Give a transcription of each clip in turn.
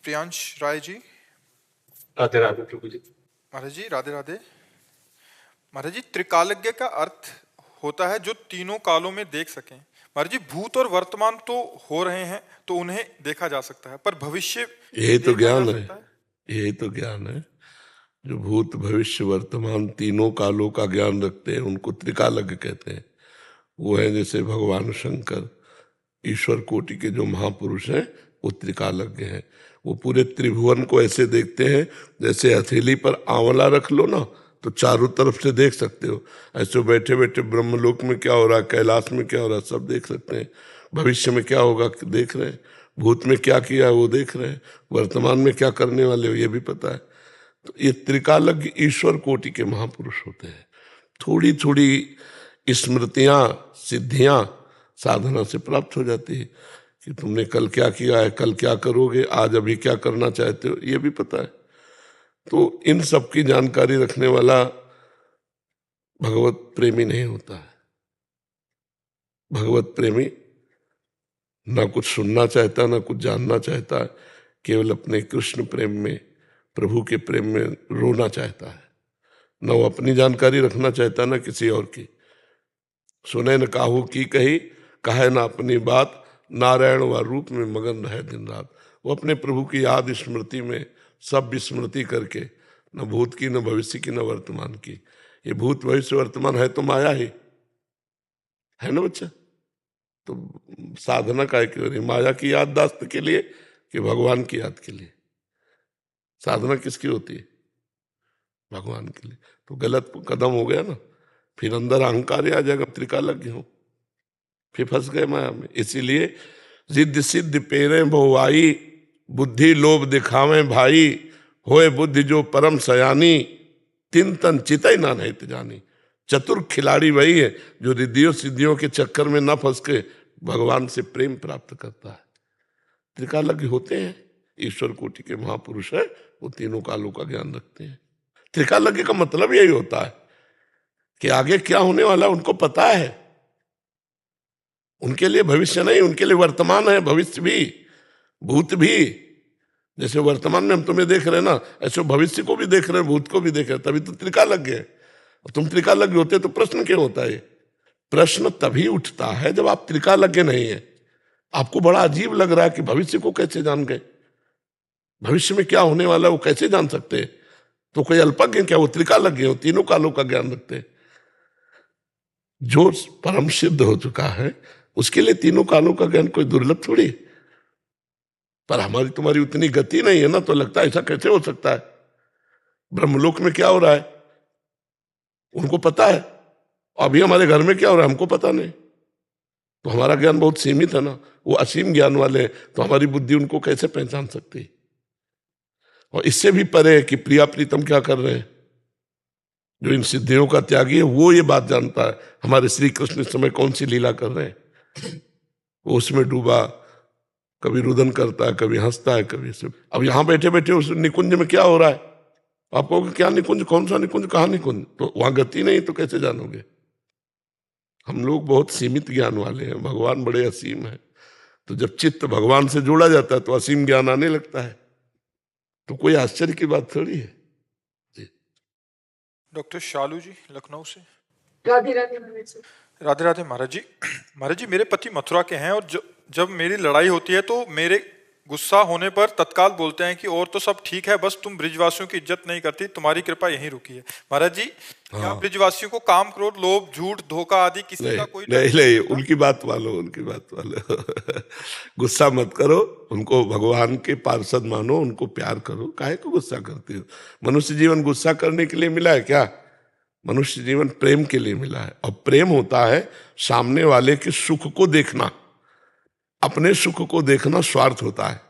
प्रियांश राय जी। राधे राधे प्रभु जी। महाराज जी राधे राधे। महाराज जी, त्रिकालज्ञ का अर्थ होता है जो तीनों कालों में देख सकें। महाराज जी, भूत और वर्तमान तो हो रहे हैं तो उन्हें देखा जा सकता है, पर भविष्य यही तो देखा ज्ञान जा है, सकता है? यही तो ज्ञान है। जो भूत भविष्य वर्तमान तीनों कालों का ज्ञान रखते हैं उनको त्रिकालज्ञ कहते हैं। वो है जैसे भगवान शंकर, ईश्वर कोटि के जो महापुरुष हैं वो त्रिकालज्ञ हैं। वो पूरे त्रिभुवन को ऐसे देखते हैं जैसे हथेली पर आंवला रख लो ना तो चारों तरफ से देख सकते हो। ऐसे बैठे बैठे ब्रह्मलोक में क्या हो रहा है, कैलाश में क्या हो रहा है, सब देख सकते हैं। भविष्य में क्या होगा देख रहे हैं, भूत में क्या किया है वो देख रहे हैं, वर्तमान में क्या करने वाले हो ये भी पता है। तो ये त्रिकालज्ञ ईश्वर कोटि के महापुरुष होते हैं। थोड़ी थोड़ी स्मृतियां सिद्धियां साधना से प्राप्त हो जाती है कि तुमने कल क्या किया है, कल क्या करोगे, आज अभी क्या करना चाहते हो ये भी पता है। तो इन सब की जानकारी रखने वाला भगवत प्रेमी नहीं होता है। भगवत प्रेमी ना कुछ सुनना चाहता ना कुछ जानना चाहता है, केवल अपने कृष्ण प्रेम में, प्रभु के प्रेम में रोना चाहता है। न वो अपनी जानकारी रखना चाहता ना किसी और की। सुने न काहू की कही, कहे ना अपनी बात, नारायण व रूप में मगन रहे दिन रात। वो अपने प्रभु की याद स्मृति में सब विस्मृति करके, न भूत की न भविष्य की न वर्तमान की। ये भूत भविष्य वर्तमान है तो माया ही है ना बच्चा। तो साधना का क्यों नहीं, माया की याददाश्त के लिए कि भगवान की याद के लिए। साधना किसकी होती है, भगवान के लिए। तो गलत कदम हो गया ना, फिर अंदर अहंकार आ जाएगा, त्रिकालज्ञ हो, फिर फंस गए माया में। इसीलिए जिद्द सिद्ध पेरे बहुआई, बुद्धि लोभ दिखावे भाई, होए बुद्धि जो परम सयानी, तीन तन चितई ना नहीं जानी। चतुर खिलाड़ी वही है जो रिद्धियों सिद्धियों के चक्कर में ना फंस के भगवान से प्रेम प्राप्त करता है। त्रिकालज्ञ होते हैं, ईश्वर कोटि के महापुरुष है, वो तीनों कालों का ज्ञान रखते हैं। त्रिकालज्ञ का मतलब यही होता है कि आगे क्या होने वाला उनको पता है। उनके लिए भविष्य नहीं, उनके लिए वर्तमान है, भविष्य भी, भूत भी। जैसे वर्तमान में हम तुम्हें देख रहे हैं ना, ऐसे भविष्य को भी देख रहे हैं, भूत को भी देख रहे हैं, तभी तो त्रिकालज्ञ है। तुम त्रिकालज्ञ होते तो प्रश्न क्यों होता है? प्रश्न तभी उठता है जब आप त्रिकालज्ञ नहीं है। आपको बड़ा अजीब लग रहा है कि भविष्य को कैसे जान गए, भविष्य में क्या होने वाला है वो कैसे जान सकते हैं? तो कोई अल्पज्ञ क्या, वो त्रिकालज्ञ हो, तीनों कालों का ज्ञान रखते हैं। जो परम सिद्ध हो चुका है उसके लिए तीनों कालों का ज्ञान कोई दुर्लभ थोड़ी। पर हमारी तुम्हारी उतनी गति नहीं है ना, तो लगता है ऐसा कैसे हो सकता है। ब्रह्मलोक में क्या हो रहा है उनको पता है, अभी हमारे घर में क्या हो रहा है हमको पता नहीं। तो हमारा ज्ञान बहुत सीमित है ना, वो असीम ज्ञान वाले हैं, तो हमारी बुद्धि उनको कैसे पहचान सकती है। और इससे भी परे है कि प्रिया प्रीतम क्या कर रहे हैं, जो इन सिद्धियों का त्यागी है वो ये बात जानता है हमारे श्री कृष्ण इस समय कौन सी लीला कर रहे हैं। वो उसमें डूबा, कभी रुदन करता है, कभी हंसता है, कभी सब। अब यहां बैठे बैठे उस निकुंज में क्या हो रहा है आप कहोगे क्या निकुंज, कौन सा निकुंज, कहाँ निकुंज, तो वहां गति नहीं तो कैसे जानोगे। हम लोग बहुत सीमित ज्ञान वाले हैं, भगवान बड़े असीम है। तो जब चित्त भगवान से जोड़ा जाता है तो असीम ज्ञान आने लगता है, तो कोई आश्चर्य की बात थोड़ी है। डॉक्टर शालू जी लखनऊ से। राधे राधे महाराज जी। राधे राधे महाराज जी। महाराज जी, मेरे पति मथुरा के हैं और जब मेरी लड़ाई होती है तो मेरे गुस्सा होने पर तत्काल बोलते हैं कि और तो सब ठीक है, बस तुम ब्रिजवासियों की इज्जत नहीं करती, तुम्हारी कृपा यहीं रुकी है। महाराज जी, क्या ब्रिजवासियों को काम, क्रोध, लोभ, झूठ, धोखा आदि किसी का कोई नहीं, उनकी बात वालो, उनकी बात वालो। गुस्सा मत करो, उनको भगवान के पार्षद मानो, उनको प्यार करो। काहे को गुस्सा करते हो? मनुष्य जीवन गुस्सा करने के लिए मिला है क्या? मनुष्य जीवन प्रेम के लिए मिला है। और प्रेम होता है सामने वाले के सुख को देखना, अपने सुख को देखना स्वार्थ होता है।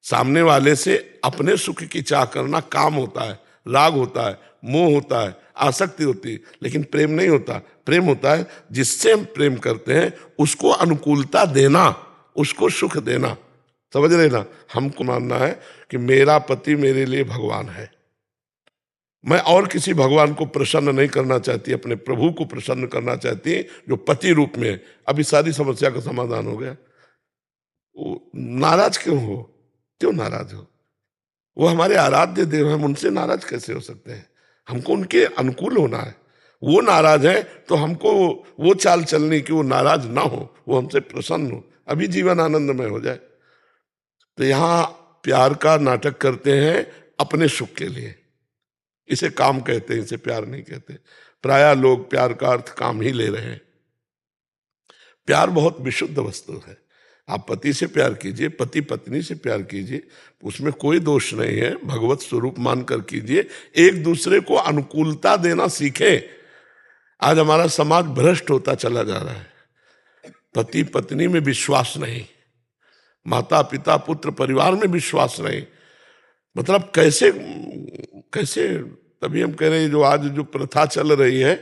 सामने वाले से अपने सुख की चाह करना काम होता है, राग होता है, मोह होता है, आसक्ति होती है। लेकिन प्रेम नहीं होता। प्रेम होता है जिससे हम प्रेम करते हैं उसको अनुकूलता देना, उसको सुख देना। समझ रहे ना? हमको मानना है कि मेरा पति मेरे लिए भगवान है, मैं और किसी भगवान को प्रसन्न नहीं करना चाहती, अपने प्रभु को प्रसन्न करना चाहती है जो पति रूप में है। अभी सारी समस्या का समाधान हो गया। नाराज क्यों हो? क्यों नाराज हो? वो हमारे आराध्य देव हैं, हम उनसे नाराज कैसे हो सकते हैं? हमको उनके अनुकूल होना है। वो नाराज है तो हमको वो चाल चलनी कि वो नाराज ना हो, वो हमसे प्रसन्न हो, अभी जीवन आनंदमय हो जाए। तो यहां प्यार का नाटक करते हैं अपने सुख के लिए, इसे काम कहते हैं, इसे प्यार नहीं कहते। प्रायः लोग प्यार का अर्थ काम ही ले रहे हैं। प्यार बहुत विशुद्ध वस्तु है। आप पति से प्यार कीजिए, पति पत्नी से प्यार कीजिए, उसमें कोई दोष नहीं है, भगवत स्वरूप मानकर कीजिए। एक दूसरे को अनुकूलता देना सीखें। आज हमारा समाज भ्रष्ट होता चला जा रहा है। पति पत्नी में विश्वास नहीं, माता पिता पुत्र परिवार में विश्वास नहीं। मतलब कैसे कैसे, तभी हम कह रहे हैं जो आज जो प्रथा चल रही है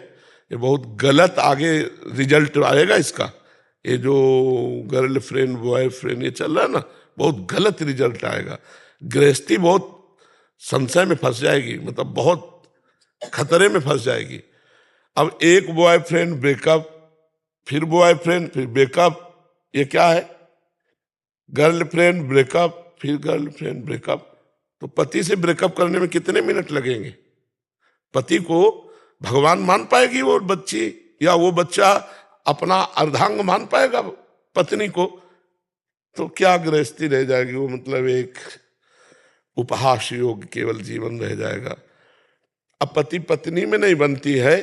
ये बहुत गलत, आगे रिजल्ट आएगा इसका। ये जो गर्लफ्रेंड बॉयफ्रेंड ये चल रहा है ना, बहुत गलत रिजल्ट आएगा। गृहस्थी बहुत संशय में फंस जाएगी, मतलब बहुत खतरे में फंस जाएगी। अब एक बॉयफ्रेंड ब्रेकअप, फिर बॉयफ्रेंड, फिर ब्रेकअप, ये क्या है? गर्लफ्रेंड ब्रेकअप, फिर गर्लफ्रेंड ब्रेकअप। तो पति से ब्रेकअप करने में कितने मिनट लगेंगे? पति को भगवान मान पाएगी वो बच्ची, या वो बच्चा अपना अर्धांग मान पाएगा पत्नी को? तो क्या गृहस्थी रह जाएगी? वो मतलब एक उपहास योग्य केवल जीवन रह जाएगा। अब पति पत्नी में नहीं बनती है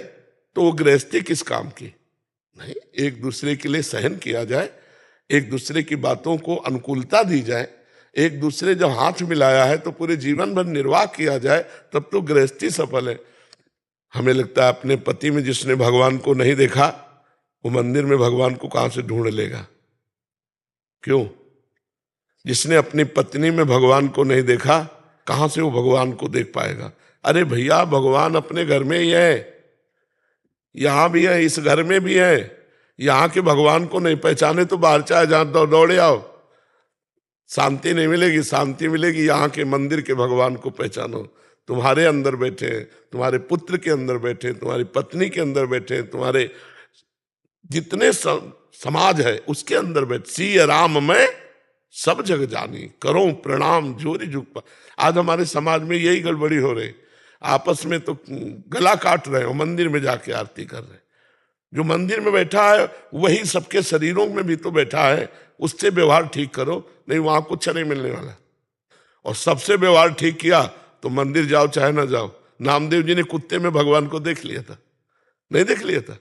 तो वो गृहस्थी किस काम की? नहीं, एक दूसरे के लिए सहन किया जाए, एक दूसरे की बातों को अनुकूलता दी जाए, एक दूसरे जब हाथ मिलाया है तो पूरे जीवन भर निर्वाह किया जाए, तब तो गृहस्थी सफल है। हमें लगता है अपने पति में जिसने भगवान को नहीं देखा वो मंदिर में भगवान को कहां से ढूंढ लेगा? क्यों? जिसने अपनी पत्नी में भगवान को नहीं देखा कहां से वो भगवान को देख पाएगा? अरे भैया, भगवान अपने घर में ही है, यहां भी है, इस घर में भी है। यहां के भगवान को नहीं पहचाने तो बाहर चाहे जहां दौड़े आओ, शांति नहीं मिलेगी। शांति मिलेगी यहाँ के मंदिर के भगवान को पहचानो। तुम्हारे अंदर बैठे हैं, तुम्हारे पुत्र के अंदर बैठे हैं, तुम्हारी पत्नी के अंदर बैठे हैं, तुम्हारे जितने समाज है उसके अंदर बैठे। सिय राम में सब जग जानी, करो प्रणाम जोरी झुक। आज हमारे समाज में यही गड़बड़ी हो रही, आपस में तो गला काट रहे हो, मंदिर में जाके आरती कर रहे हैं। जो मंदिर में बैठा है वही सबके शरीरों में भी तो बैठा है, उससे व्यवहार ठीक करो, नहीं वहां कुछ नहीं मिलने वाला। और सबसे व्यवहार ठीक किया तो मंदिर जाओ चाहे ना जाओ। नामदेव जी ने कुत्ते में भगवान को देख लिया था, नहीं देख लिया था?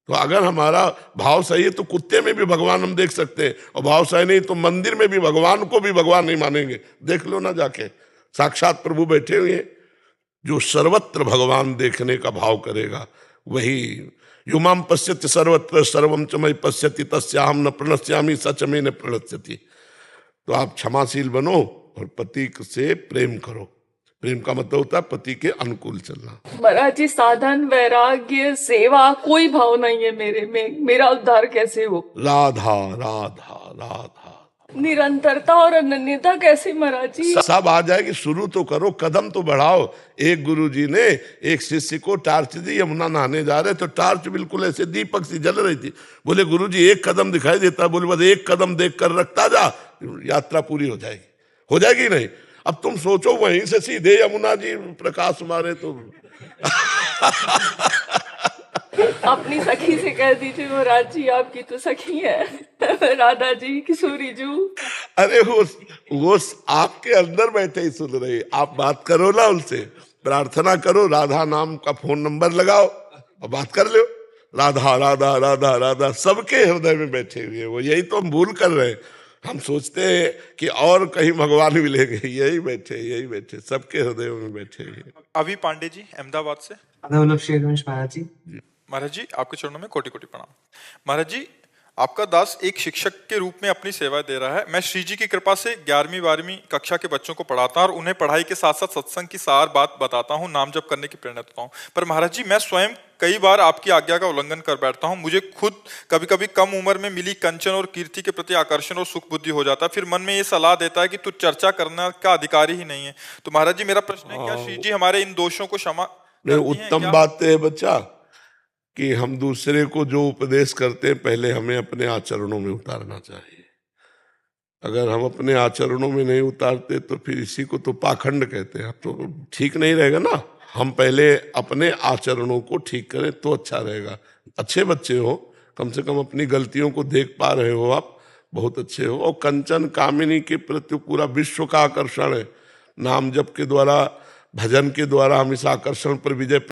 तो अगर हमारा भाव सही है तो कुत्ते में भी भगवान हम देख सकते हैं, और भाव सही नहीं तो मंदिर में भी भगवान को भी भगवान नहीं मानेंगे। देख लो ना जाके, साक्षात प्रभु बैठे हुए। जो सर्वत्र भगवान देखने का भाव करेगा वही युमाम पश्यति सर्वत्र सर्वम च मयि पश्यति तस्याहम न प्रणश्यामि सच में न प्रणश्यति। तो आप क्षमाशील बनो और पति से प्रेम करो। प्रेम का मतलब होता है पति के अनुकूल चलना। महाराज जी, साधन वैराग्य सेवा कोई भाव नहीं है मेरे में, मेरा उद्धार कैसे हो? राधा राधा राधा, निरंतरता और अनन्यता कैसे महाराज जी? सब आ जाएगी। शुरू तो करो, कदम तो बढ़ाओ। एक गुरुजी ने एक शिष्य को टार्च दी, यमुना नहाने जा रहे तो टार्च बिल्कुल ऐसे दीपक सी जल रही थी। बोले गुरुजी एक कदम दिखाई देता? बोले बस एक कदम देख कर रखता जा, यात्रा पूरी हो जाएगी। हो जाएगी नहीं? अब तुम सोचो वहीं से सीधे यमुना जी प्रकाश मारे तो अपनी सखी से कह दीजिए महाराज जी, आपकी तो सखी है राधा जी, किशोरी जू। अरे वो आपके अंदर बैठे ही सुन रहे, आप बात करो ना उनसे, प्रार्थना करो, राधा नाम का फोन नंबर लगाओ और बात कर लो। राधा राधा राधा राधा सबके हृदय में बैठे हुए हैं वो। यही तो हम भूल कर रहे हैं। हम सोचते हैं कि और कहीं भगवान मिलेंगे, यही बैठे सबके हृदय में बैठे हुए। अभी पांडे जी अहमदाबाद से। महाराज जी। महाराज जी, आपके चरणों में कोटि कोटि प्रणाम। महाराज जी, आपका दास एक शिक्षक के रूप में अपनी सेवा दे रहा है। मैं श्री जी की कृपा से 11वीं 12वीं कक्षा के बच्चों को पढ़ाता हूं और उन्हें पढ़ाई के साथ साथ सत्संग की सार बात बताता हूं, नाम जप करने की प्रेरणा देता हूं। पर महाराज जी, मैं स्वयं कई बार आपकी आज्ञा का उल्लंघन कर बैठता हूं। मुझे खुद कभी कभी कम उम्र में मिली कंचन और कीर्ति के प्रति आकर्षण और सुख बुद्धि हो जाता है। फिर मन में ये सलाह देता है कि तू चर्चा करने का अधिकारी ही नहीं है। तो महाराज जी, मेरा प्रश्न है, क्या श्री जी हमारे इन दोषों को क्षमा करती हैं? उत्तम बात है बच्चा कि हम दूसरे को जो उपदेश करते हैं पहले हमें अपने आचरणों में उतारना चाहिए। अगर हम अपने आचरणों में नहीं उतारते तो फिर इसी को तो पाखंड कहते हैं, तो ठीक नहीं रहेगा ना। हम पहले अपने आचरणों को ठीक करें तो अच्छा रहेगा। अच्छे बच्चे हो, कम से कम अपनी गलतियों को देख पा रहे हो आप, बहुत अच्छे हो। और कंचन कामिनी के प्रति पूरा विश्व का आकर्षण है। नाम जप के द्वारा, भजन के द्वारा हम इस आकर्षण पर विजय